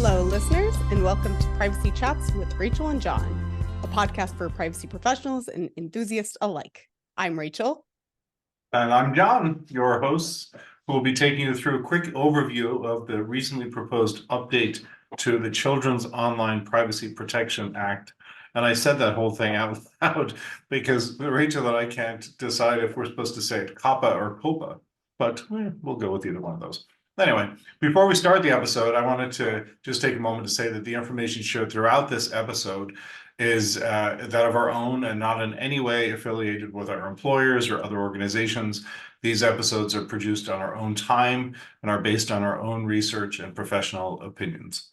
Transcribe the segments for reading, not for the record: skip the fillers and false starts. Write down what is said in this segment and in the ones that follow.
Hello, listeners, and welcome to Privacy Chats with Rachel and John, a podcast for privacy professionals and enthusiasts alike. I'm Rachel. And I'm John, your host, who will be taking you through a quick overview of the recently proposed update to the Children's Online Privacy Protection Act. And I said that whole thing out loud because Rachel and I can't decide if we're supposed to say it COPPA or COPPA, but we'll go with either one of those. Anyway, before we start the episode, I wanted to just take a moment to say that the information shared throughout this episode is that of our own and not in any way affiliated with our employers or other organizations. These episodes are produced on our own time and are based on our own research and professional opinions.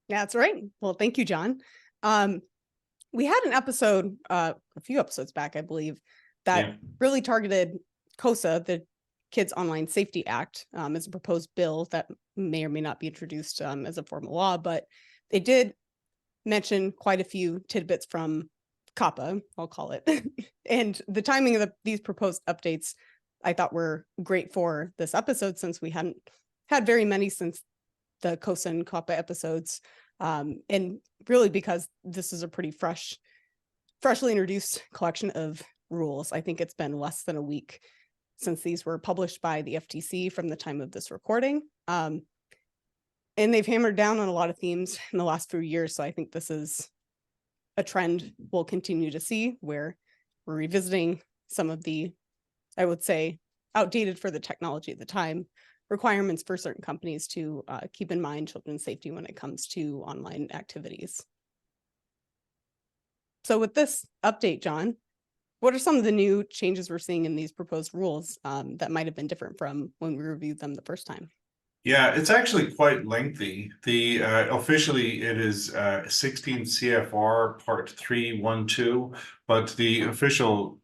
Yeah, that's right. Well, thank you, John. We had an episode, a few episodes back, I believe, that really targeted COSA, the Kids Online Safety Act, as a proposed bill that may or may not be introduced as a formal law, but they did mention quite a few tidbits from COPPA, I'll call it. And the timing of these proposed updates, I thought were great for this episode, since we hadn't had very many since the COSA and COPPA episodes. And really because this is a pretty freshly introduced collection of rules. I think it's been less than a week since these were published by the FTC from the time of this recording. And they've hammered down on a lot of themes in the last few years. So I think this is a trend we'll continue to see, where we're revisiting some of the, I would say, outdated for the technology at the time, requirements for certain companies to keep in mind children's safety when it comes to online activities. So with this update, John, what are some of the new changes we're seeing in these proposed rules that might have been different from when we reviewed them the first time? Yeah, it's actually quite lengthy. The officially it is 16 CFR Part 312, but the official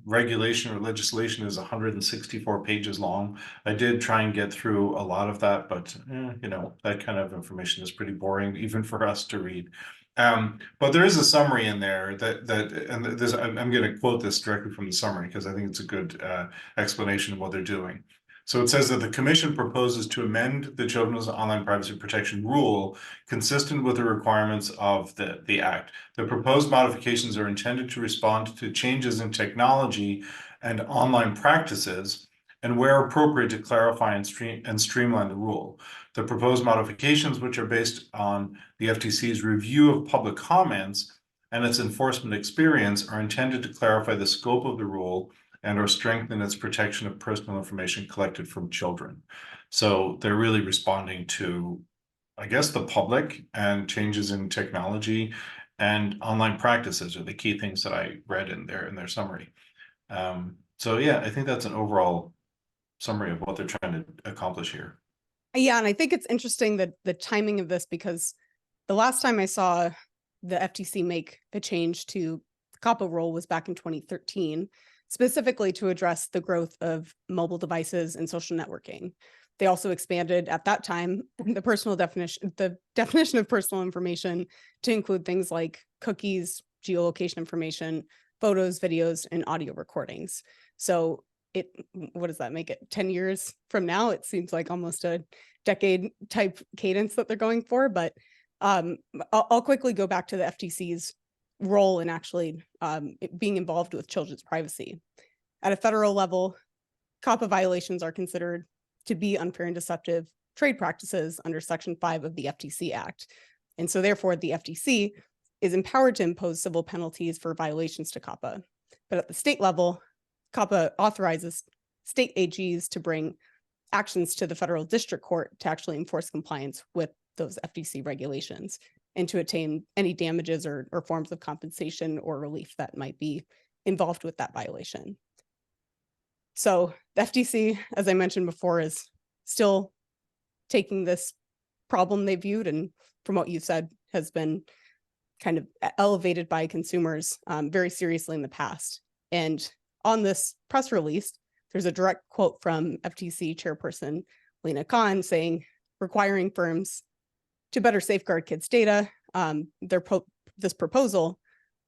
regulation or legislation is 164 pages long. I did try and get through a lot of that, but that kind of information is pretty boring even for us to read. But there is a summary in there I'm going to quote this directly from the summary because I think it's a good explanation of what they're doing. So it says that the Commission proposes to amend the Children's Online Privacy Protection Rule consistent with the requirements of the Act. The proposed modifications are intended to respond to changes in technology and online practices, and where appropriate to clarify and streamline the rule. The proposed modifications, which are based on the FTC's review of public comments and its enforcement experience, are intended to clarify the scope of the rule and or strengthen its protection of personal information collected from children. So they're really responding to, I guess, the public and changes in technology and online practices are the key things that I read in their summary. So yeah, I think that's an overall summary of what they're trying to accomplish here. Yeah, and I think it's interesting that the timing of this, because the last time I saw the FTC make a change to the COPPA rule was back in 2013, specifically to address the growth of mobile devices and social networking. They also expanded at that time the definition of personal information to include things like cookies, geolocation information, photos, videos, and audio recordings. So what does that make it? 10 years from now, it seems like almost a decade type cadence that they're going for. But I'll quickly go back to the FTC's role in actually being involved with children's privacy. At a federal level, COPPA violations are considered to be unfair and deceptive trade practices under Section 5 of the FTC Act. And so therefore, the FTC is empowered to impose civil penalties for violations to COPPA. But at the state level, COPPA authorizes state AGs to bring actions to the federal district court to actually enforce compliance with those FTC regulations and to attain any damages or forms of compensation or relief that might be involved with that violation. So the FTC, as I mentioned before, is still taking this problem they viewed, and from what you said, has been kind of elevated by consumers very seriously in the past. And on this press release, there's a direct quote from FTC chairperson Lena Khan saying, requiring firms to better safeguard kids' data. This proposal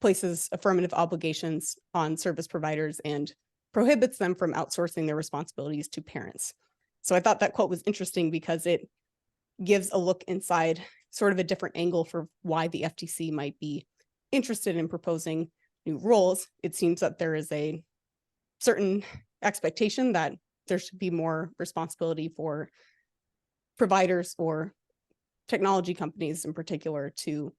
places affirmative obligations on service providers and prohibits them from outsourcing their responsibilities to parents. So I thought that quote was interesting because it gives a look inside sort of a different angle for why the FTC might be interested in proposing new rules. It seems that there is a certain expectation that there should be more responsibility for providers or technology companies in particular to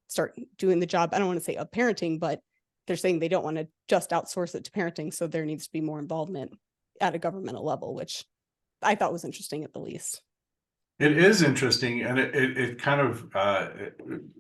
start doing the job. I don't want to say of parenting, but they're saying they don't want to just outsource it to parenting. So there needs to be more involvement at a governmental level, which I thought was interesting at the least. It is interesting, and it kind of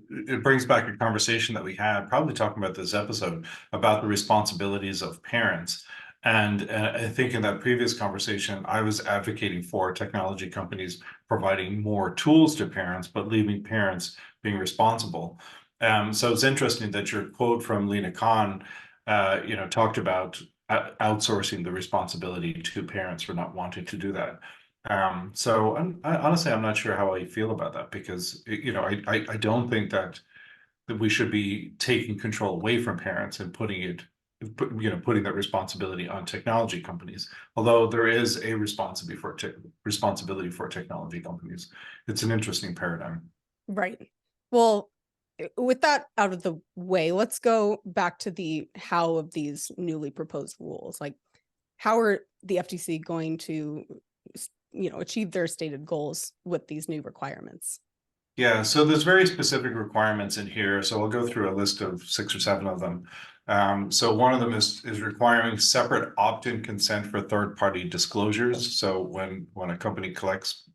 it brings back a conversation that we had, probably talking about this episode, about the responsibilities of parents. And I think in that previous conversation, I was advocating for technology companies providing more tools to parents, but leaving parents being responsible. So it's interesting that your quote from Lena Khan, talked about outsourcing the responsibility to parents for not wanting to do that. So honestly, I'm not sure how I feel about that, because I don't think that we should be taking control away from parents and putting that responsibility on technology companies. Although there is a responsibility for technology companies, it's an interesting paradigm. Right. Well, with that out of the way, let's go back to the how of these newly proposed rules. Like, how are the FTC going to achieve their stated goals with these new requirements? Yeah, so there's very specific requirements in here. So I'll go through a list of 6 or 7 of them. So one of them is requiring separate opt-in consent for third-party disclosures. So when a company collects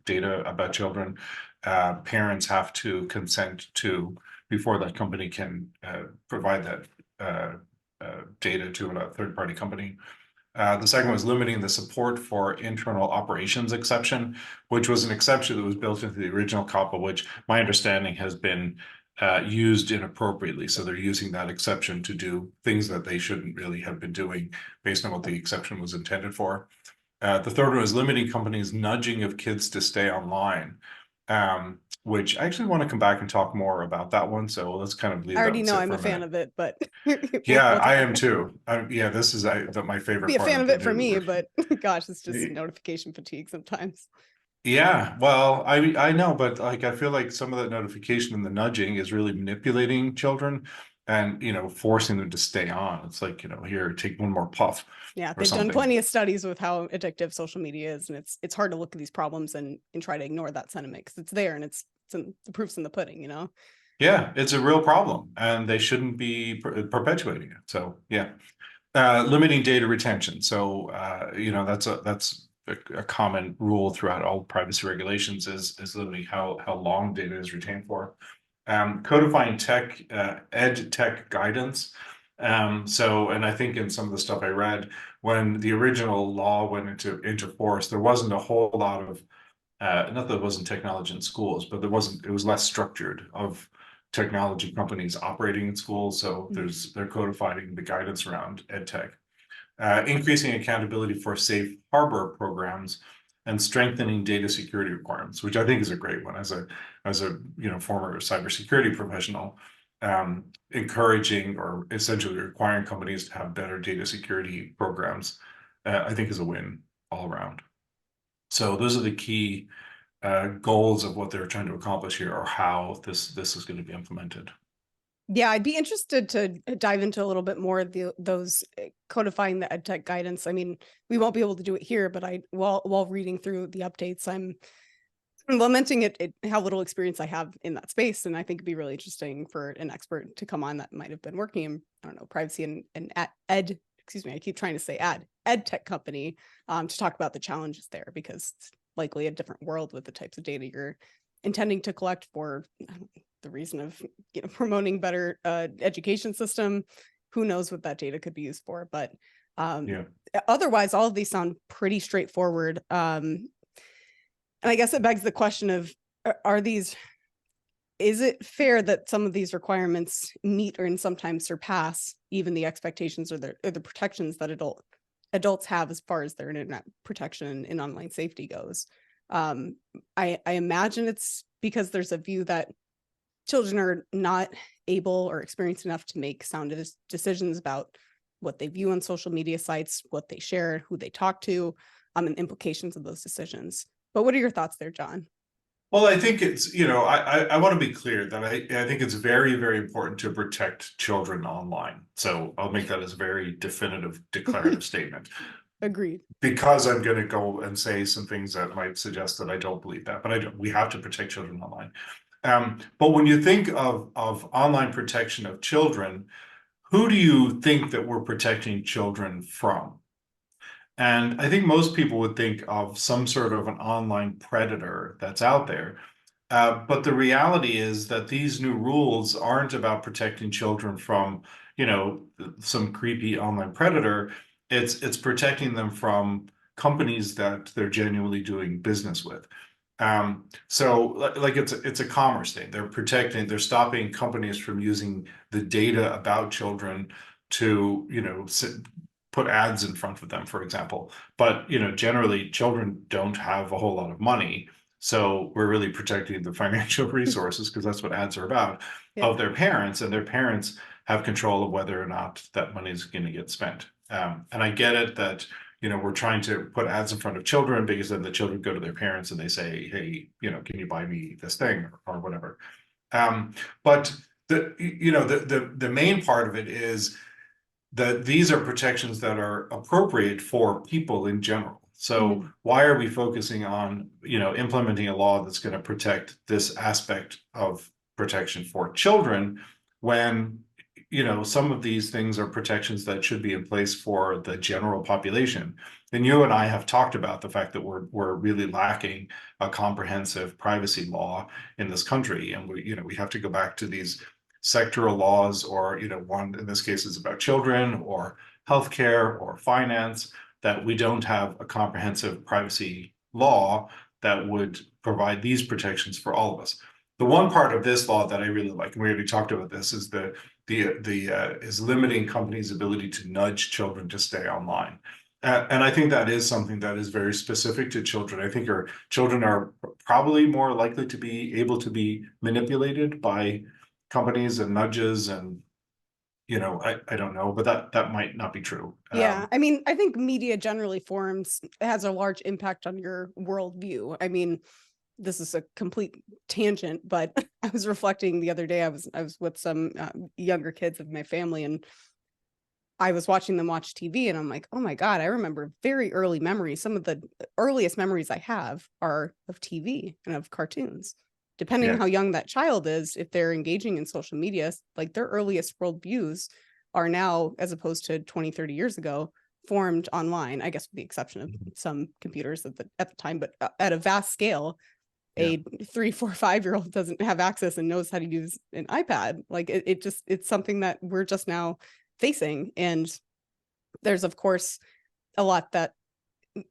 data about children, parents have to consent to before that company can provide that data to a third-party company. The second was limiting the support for internal operations exception, which was an exception that was built into the original COPPA, which my understanding has been used inappropriately. So they're using that exception to do things that they shouldn't really have been doing based on what the exception was intended for. The third one is limiting companies' nudging of kids to stay online, which I actually want to come back and talk more about that one. So let's kind of leave I that already and know sit I'm for a a fan minute. of it, but Yeah, we'll I talk am about it. too. Yeah, this is my favorite Be a part fan of the it for new me, version. but gosh, it's just notification fatigue sometimes. Yeah, well, I know, but like I feel like some of that notification and the nudging is really manipulating children and forcing them to stay on. It's like, here, take one more puff Yeah, or they've done something. plenty of studies with how addictive social media is, and it's hard to look at these problems and try to ignore that sentiment because it's there and the proof's in the pudding. Yeah, it's a real problem and they shouldn't be perpetuating it. So yeah. Limiting data retention. So that's a common rule throughout all privacy regulations is limiting how long data is retained for. Codifying ed tech guidance. And I think in some of the stuff I read, when the original law went into force, there wasn't a whole lot of not that it wasn't technology in schools, but it was less structured of technology companies operating in schools. So they're codifying the guidance around ed tech, increasing accountability for safe harbor programs, and strengthening data security requirements, which I think is a great one as a former cybersecurity professional. Encouraging or essentially requiring companies to have better data security programs, I think is a win all around. So those are the key goals of what they're trying to accomplish here, or how this is going to be implemented. Yeah, I'd be interested to dive into a little bit more of those codifying the ed tech guidance. I mean, we won't be able to do it here, but while reading through the updates, I'm lamenting how little experience I have in that space, and I think it'd be really interesting for an expert to come on that might have been working in, I don't know, privacy and ed. Excuse me, I keep trying to say ed tech company to talk about the challenges there, because it's likely a different world with the types of data you're intending to collect for the reason of promoting better education system. Who knows what that data could be used for? But otherwise, all of these sound pretty straightforward. And I guess it begs the question of, is it fair that some of these requirements meet or sometimes surpass even the expectations or the protections that adults have as far as their internet protection and online safety goes? I imagine it's because there's a view that children are not able or experienced enough to make sound decisions about what they view on social media sites, what they share, who they talk to, and implications of those decisions. But what are your thoughts there, John? Well, I think it's, I want to be clear that I think it's very, very important to protect children online. So I'll make that as a very definitive, declarative statement. Agreed. Because I'm going to go and say some things that might suggest that I don't believe that, but I don't. We have to protect children online. But when you think of online protection of children, who do you think that we're protecting children from? And I think most people would think of some sort of an online predator that's out there. But the reality is that these new rules aren't about protecting children from, some creepy online predator. It's protecting them from companies that they're genuinely doing business with. So like it's a commerce thing. They're stopping companies from using the data about children to, put ads in front of them, for example. But, generally children don't have a whole lot of money. So we're really protecting the financial resources, because that's what ads are about, Yeah. of their parents, and their parents have control of whether or not that money is going to get spent. And I get it that, we're trying to put ads in front of children, because then the children go to their parents and they say, hey, can you buy me this thing, or whatever. But the main part of it is that these are protections that are appropriate for people in general. So Mhm. why are we focusing on, implementing a law that's going to protect this aspect of protection for children, when, some of these things are protections that should be in place for the general population? And you and I have talked about the fact that we're really lacking a comprehensive privacy law in this country. And we have to go back to these sectoral laws, or, one in this case is about children or healthcare or finance, that we don't have a comprehensive privacy law that would provide these protections for all of us. The one part of this law that I really like, and we already talked about this, is is limiting companies' ability to nudge children to stay online. And I think that is something that is very specific to children. I think our children are probably more likely to be able to be manipulated by companies and nudges, and, I don't know, but that might not be true. Yeah, I mean, I think media generally forms has a large impact on your worldview. I mean, this is a complete tangent, but I was reflecting the other day. I was with some younger kids of my family, and I was watching them watch TV, and I'm like, oh my God, I remember very early memories. Some of the earliest memories I have are of TV and of cartoons. Depending Yeah, how young that child is, if they're engaging in social media, like their earliest worldviews are now, as opposed to 20, 30 years ago, formed online, I guess with the exception of some computers at the time, but at a vast scale, yeah, a 3, 4, 5-year-old doesn't have access and knows how to use an iPad. Like it's something that we're just now facing. And there's of course a lot that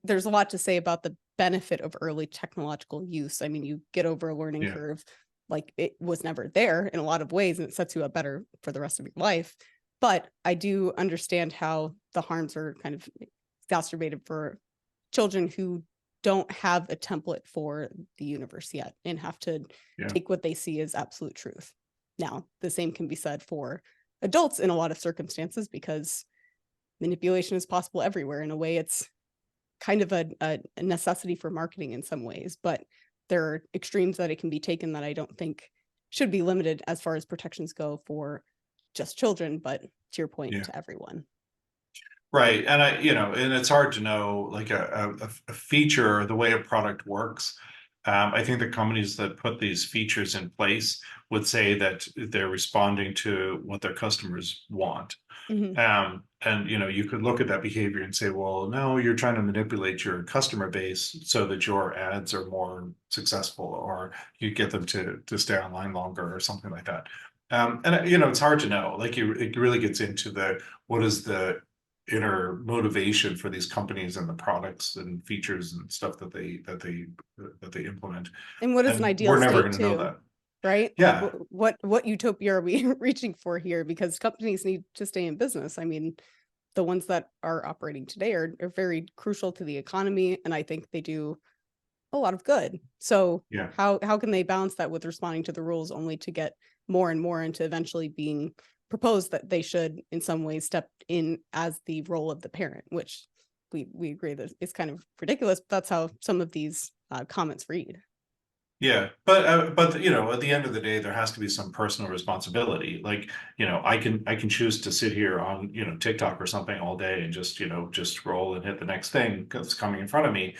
there's a lot to say about the benefit of early technological use. I mean, you get over a learning yeah, curve, like it was never there in a lot of ways, and it sets you up better for the rest of your life. But I do understand how the harms are kind of exacerbated for children who don't have a template for the universe yet and have to yeah, take what they see as absolute truth. Now, the same can be said for adults in a lot of circumstances, because manipulation is possible everywhere. In a way, it's kind of a necessity for marketing in some ways, but there are extremes that it can be taken that I don't think should be limited as far as protections go for just children, but to your point, yeah. to everyone. Right. And and it's hard to know, like a feature, the way a product works. I think the companies that put these features in place would say that they're responding to what their customers want. Mhm. And you could look at that behavior and say, well, no, you're trying to manipulate your customer base so that your ads are more successful, or you get them to stay online longer, or something like that. And it's hard to know. Like, it really gets into what is the inner motivation for these companies and the products and features and stuff that they implement. And what is an And ideal we're never state going to know too, that. right? Like Yeah. what utopia are we reaching for here? Because companies need to stay in business. I mean, the ones that are operating today are very crucial to the economy, and I think they do a lot of good. So Yeah. how can they balance that with responding to the rules, only to get more and more into eventually being proposed that they should in some ways step in as the role of the parent, which we agree that is kind of ridiculous, but that's how some of these comments read. Yeah, but you know, at the end of the day, there has to be some personal responsibility. Like, you know, I can choose to sit here on, you know, TikTok or something all day and just, you know, just scroll and hit the next thing that's coming in front of me,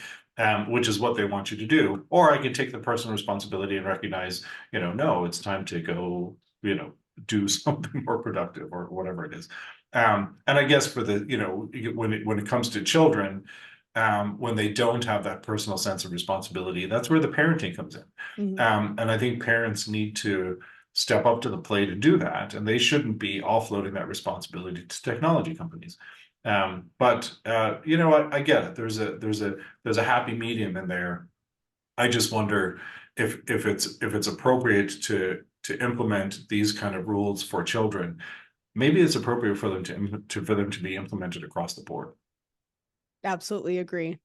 which is what they want you to do. Or I can take the personal responsibility and recognize, you know, no, it's time to go, you know, do something more productive or whatever it is. And I guess for the, you know, when it comes to children, when they don't have that personal sense of responsibility, that's where the parenting comes in. Mhm. And I think parents need to step up to the plate and do that, and they shouldn't be offloading that responsibility to technology companies. But you know what? I get it. There's a happy medium in there. I just wonder if it's appropriate to implement these kind of rules for children. Maybe it's appropriate for them for them to be implemented across the board. Absolutely agree.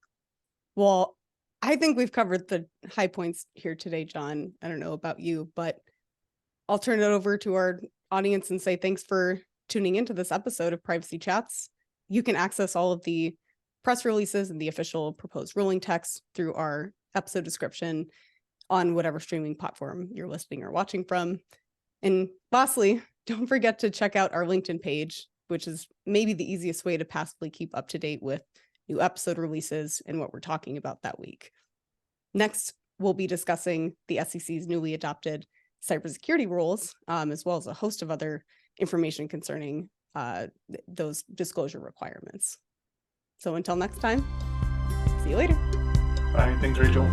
Well, I think we've covered the high points here today, John. I don't know about you, but I'll turn it over to our audience and say thanks for tuning into this episode of Privacy Chats. You can access all of the press releases and the official proposed ruling text through our episode description on whatever streaming platform you're listening or watching from. And lastly, don't forget to check out our LinkedIn page, which is maybe the easiest way to passively keep up to date with new episode releases and what we're talking about that week. Next, we'll be discussing the SEC's newly adopted cybersecurity rules, as well as a host of other information concerning those disclosure requirements. So until next time, see you later. Bye. Thanks, Rachel.